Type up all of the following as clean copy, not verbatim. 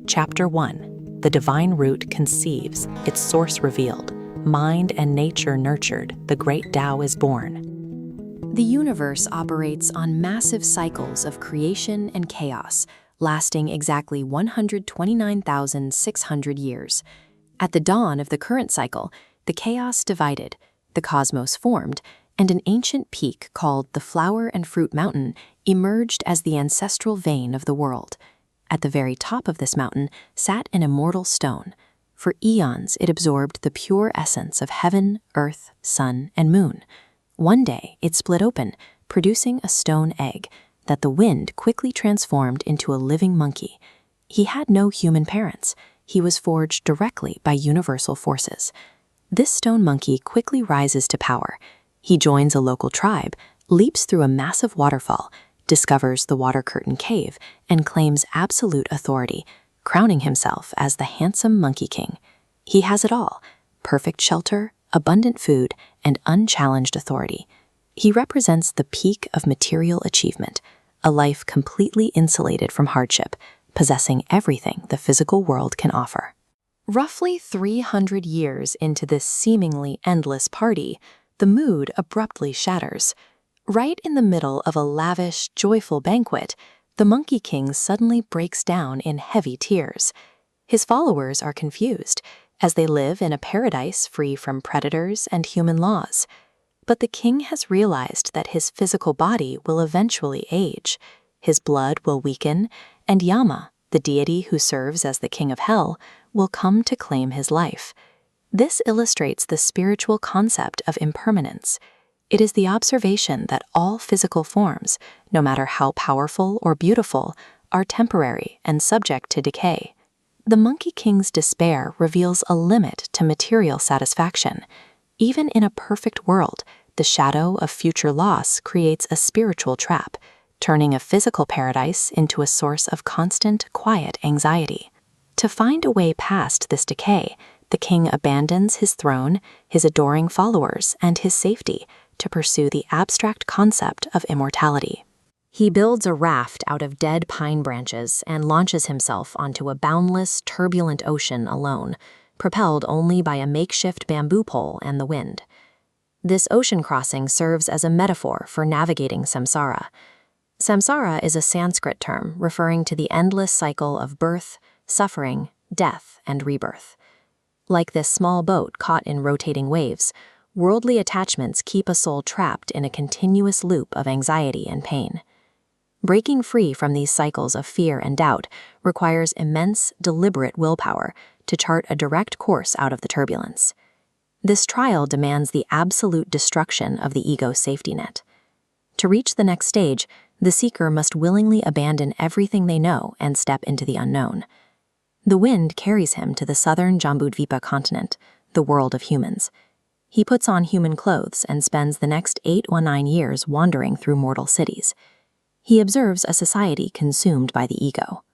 Chapter 1. The divine root conceives, its source revealed. Mind and nature nurtured, the great Tao is born. The universe operates on massive cycles of creation and chaos, lasting exactly 129,600 years. At the dawn of the current cycle, the chaos divided, the cosmos formed, and an ancient peak called the Flower and Fruit Mountain emerged as the ancestral vein of the world. At the very top of this mountain sat an immortal stone. For eons it absorbed the pure essence of heaven, earth, sun, and moon. One day it split open, producing a stone egg that the wind quickly transformed into a living monkey. He had no human parents. He was forged directly by universal forces. This stone monkey quickly rises to power. He joins a local tribe, leaps through a massive waterfall, discovers the water curtain cave, and claims absolute authority, crowning himself as the handsome Monkey King. He has it all: perfect shelter, abundant food, and unchallenged authority. He represents the peak of material achievement, a life completely insulated from hardship, possessing everything the physical world can offer. Roughly 300 years into this seemingly endless party, the mood abruptly shatters. Right in the middle of a lavish, joyful banquet, the Monkey King suddenly breaks down in heavy tears. His followers are confused, as they live in a paradise free from predators and human laws. But the king has realized that his physical body will eventually age, his blood will weaken, and Yama, the deity who serves as the king of hell, will come to claim his life. This illustrates the spiritual concept of impermanence. It is the observation that all physical forms, no matter how powerful or beautiful, are temporary and subject to decay. The Monkey King's despair reveals a limit to material satisfaction. Even in a perfect world, the shadow of future loss creates a spiritual trap, turning a physical paradise into a source of constant, quiet anxiety. To find a way past this decay, the king abandons his throne, his adoring followers, and his safety to pursue the abstract concept of immortality. He builds a raft out of dead pine branches and launches himself onto a boundless, turbulent ocean alone, propelled only by a makeshift bamboo pole and the wind. This ocean crossing serves as a metaphor for navigating samsara. Samsara is a Sanskrit term referring to the endless cycle of birth, suffering, death, and rebirth. Like this small boat caught in rotating waves, worldly attachments keep a soul trapped in a continuous loop of anxiety and pain. Breaking free from these cycles of fear and doubt requires immense, deliberate willpower to chart a direct course out of the turbulence. This trial demands the absolute destruction of the ego's safety net. To reach the next stage, the seeker must willingly abandon everything they know and step into the unknown. The wind carries him to the southern Jambudvipa continent, the world of humans. He puts on human clothes and spends the next 8 or 9 years wandering through mortal cities. He observes a society consumed by the ego.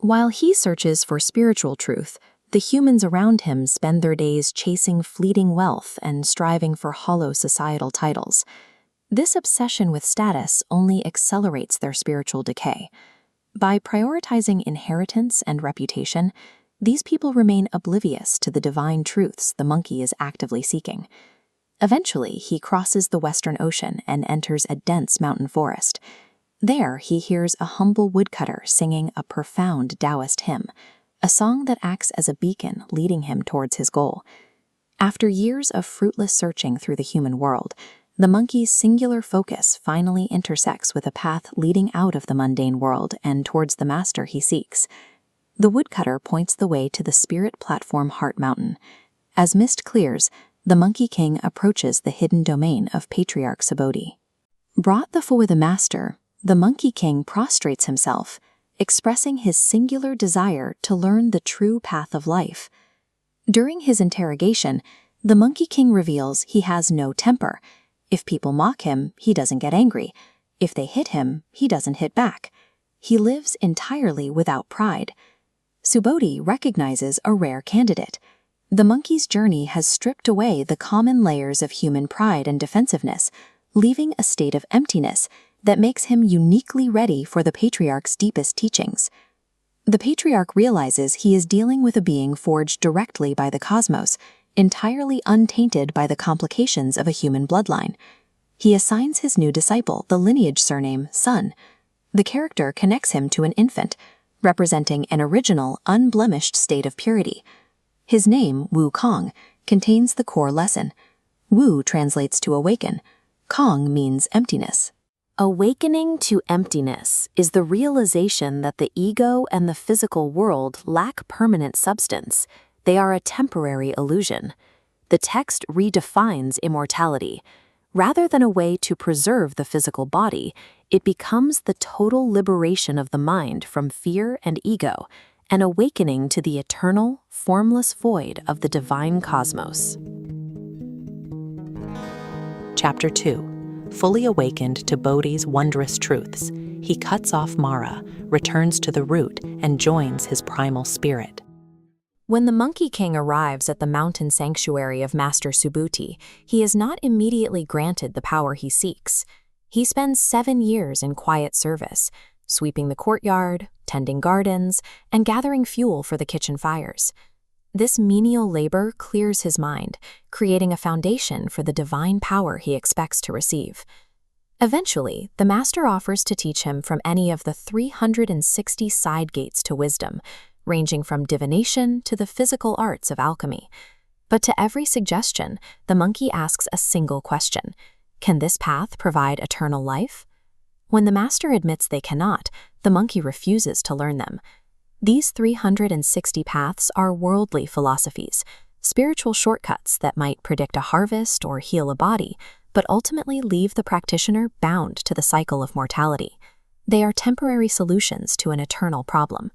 While he searches for spiritual truth, the humans around him spend their days chasing fleeting wealth and striving for hollow societal titles. This obsession with status only accelerates their spiritual decay. By prioritizing inheritance and reputation, these people remain oblivious to the divine truths the monkey is actively seeking. Eventually, he crosses the Western Ocean and enters a dense mountain forest. There, he hears a humble woodcutter singing a profound Taoist hymn, a song that acts as a beacon leading him towards his goal. After years of fruitless searching through the human world, the monkey's singular focus finally intersects with a path leading out of the mundane world and towards the master he seeks. The woodcutter points the way to the spirit platform Heart Mountain. As mist clears, the Monkey King approaches the hidden domain of Patriarch Subodhi. Brought before the master, the Monkey King prostrates himself, expressing his singular desire to learn the true path of life. During his interrogation, the Monkey King reveals he has no temper. If people mock him, he doesn't get angry. If they hit him, he doesn't hit back. He lives entirely without pride. Subodhi recognizes a rare candidate. The monkey's journey has stripped away the common layers of human pride and defensiveness, leaving a state of emptiness that makes him uniquely ready for the patriarch's deepest teachings. The patriarch realizes he is dealing with a being forged directly by the cosmos, entirely untainted by the complications of a human bloodline. He assigns his new disciple the lineage surname Sun. The character connects him to an infant, representing an original, unblemished state of purity. His name, Wu Kong, contains the core lesson. Wu translates to awaken. Kong means emptiness. Awakening to emptiness is the realization that the ego and the physical world lack permanent substance. They are a temporary illusion. The text redefines immortality. Rather than a way to preserve the physical body, it becomes the total liberation of the mind from fear and ego, an awakening to the eternal, formless void of the divine cosmos. Chapter 2. Fully awakened to Bodhi's wondrous truths, he cuts off Mara, returns to the root, and joins his primal spirit. When the Monkey King arrives at the mountain sanctuary of Master Subhuti, he is not immediately granted the power he seeks. He spends 7 years in quiet service, sweeping the courtyard, tending gardens, and gathering fuel for the kitchen fires. This menial labor clears his mind, creating a foundation for the divine power he expects to receive. Eventually, the master offers to teach him from any of the 360 side gates to wisdom, ranging from divination to the physical arts of alchemy. But to every suggestion, the monkey asks a single question: can this path provide eternal life? When the master admits they cannot, the monkey refuses to learn them. These 360 paths are worldly philosophies, spiritual shortcuts that might predict a harvest or heal a body, but ultimately leave the practitioner bound to the cycle of mortality. They are temporary solutions to an eternal problem.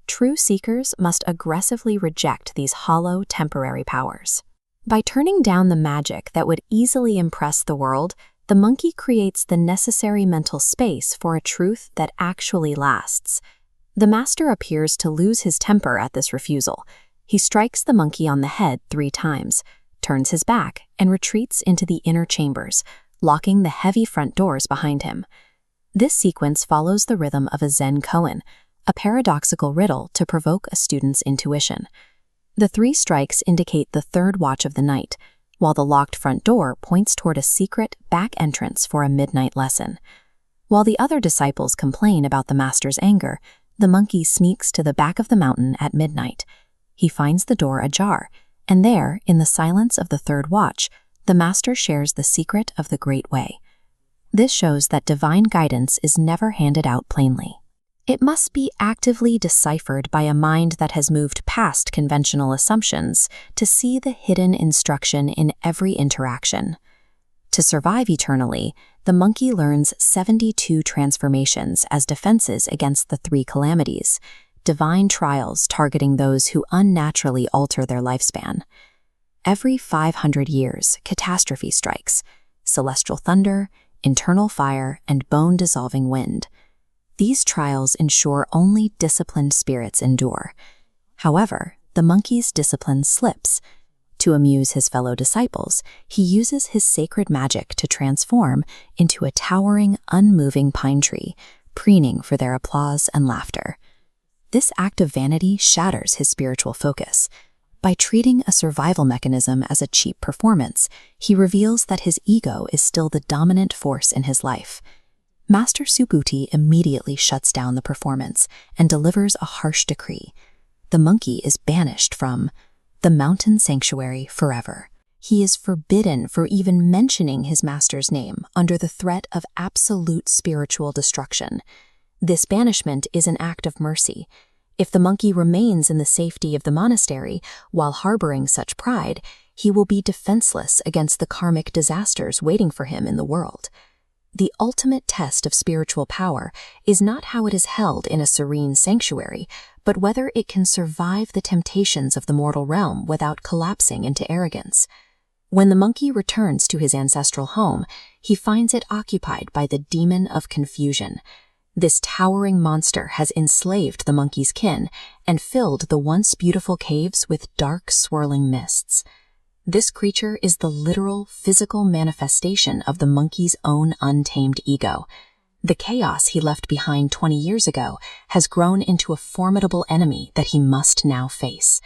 True seekers must aggressively reject these hollow, temporary powers. By turning down the magic that would easily impress the world, the monkey creates the necessary mental space for a truth that actually lasts. The master appears to lose his temper at this refusal. He strikes the monkey on the head 3 times, turns his back, and retreats into the inner chambers, locking the heavy front doors behind him. This sequence follows the rhythm of a Zen koan, a paradoxical riddle to provoke a student's intuition. The 3 strikes indicate the 3rd watch of the night, while the locked front door points toward a secret back entrance for a midnight lesson. While the other disciples complain about the master's anger, the monkey sneaks to the back of the mountain at midnight. He finds the door ajar, and there, in the silence of the 3rd watch, the master shares the secret of the Great Way. This shows that divine guidance is never handed out plainly. It must be actively deciphered by a mind that has moved past conventional assumptions to see the hidden instruction in every interaction. To survive eternally, the monkey learns 72 transformations as defenses against the 3 calamities, divine trials targeting those who unnaturally alter their lifespan. Every 500 years, catastrophe strikes: celestial thunder, internal fire, and bone-dissolving wind. These trials ensure only disciplined spirits endure. However, the monkey's discipline slips. To amuse his fellow disciples, he uses his sacred magic to transform into a towering, unmoving pine tree, preening for their applause and laughter. This act of vanity shatters his spiritual focus. By treating a survival mechanism as a cheap performance, he reveals that his ego is still the dominant force in his life. Master Subhuti immediately shuts down the performance and delivers a harsh decree. The monkey is banished from the mountain sanctuary forever. He is forbidden for even mentioning his master's name under the threat of absolute spiritual destruction. This banishment is an act of mercy. If the monkey remains in the safety of the monastery while harboring such pride, he will be defenseless against the karmic disasters waiting for him in the world. The ultimate test of spiritual power is not how it is held in a serene sanctuary, but whether it can survive the temptations of the mortal realm without collapsing into arrogance. When the monkey returns to his ancestral home, he finds it occupied by the demon of confusion. This towering monster has enslaved the monkey's kin and filled the once beautiful caves with dark, swirling mists. This creature is the literal, physical manifestation of the monkey's own untamed ego. The chaos he left behind 20 years ago has grown into a formidable enemy that he must now face.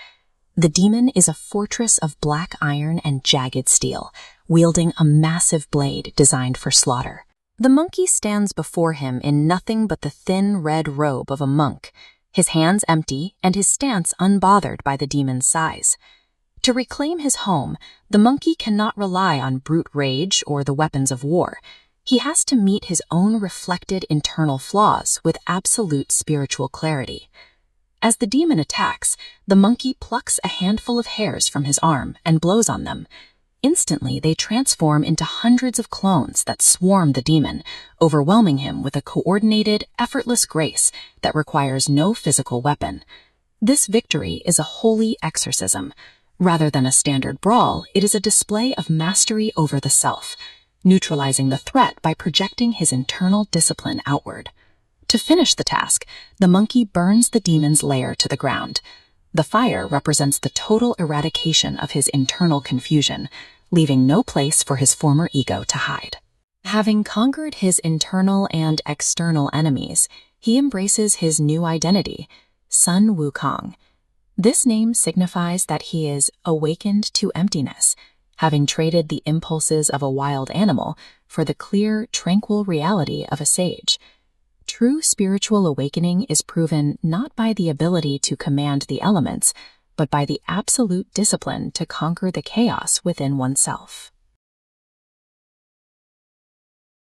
The demon is a fortress of black iron and jagged steel, wielding a massive blade designed for slaughter. The monkey stands before him in nothing but the thin red robe of a monk, his hands empty and his stance unbothered by the demon's size. To reclaim his home, the monkey cannot rely on brute rage or the weapons of war. He has to meet his own reflected internal flaws with absolute spiritual clarity. As the demon attacks, the monkey plucks a handful of hairs from his arm and blows on them. Instantly, they transform into hundreds of clones that swarm the demon, overwhelming him with a coordinated, effortless grace that requires no physical weapon. This victory is a holy exorcism. Rather than a standard brawl, it is a display of mastery over the self, neutralizing the threat by projecting his internal discipline outward. To finish the task, the monkey burns the demon's lair to the ground. The fire represents the total eradication of his internal confusion, leaving no place for his former ego to hide. Having conquered his internal and external enemies, he embraces his new identity, Sun Wukong. This name signifies that he is awakened to emptiness, having traded the impulses of a wild animal for the clear, tranquil reality of a sage. True spiritual awakening is proven not by the ability to command the elements, but by the absolute discipline to conquer the chaos within oneself.